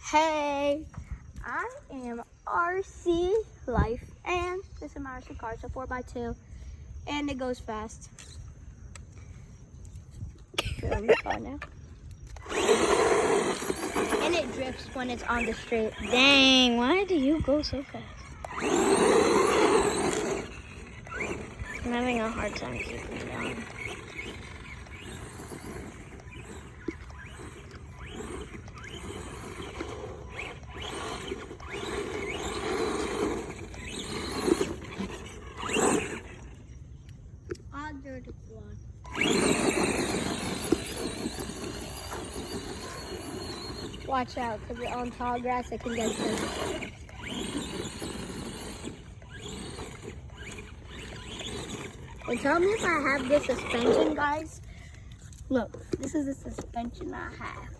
Hey, I am RC Life, and this is my RC car. It's a 4x2, and it goes fast. Good, car now. And it drifts when it's on the street. Dang, why do you go so fast? I'm having a hard time keeping it on. Watch out, because you're on tall grass, it can get sensitive. And tell me if I have this suspension, guys. Look, this is the suspension I have.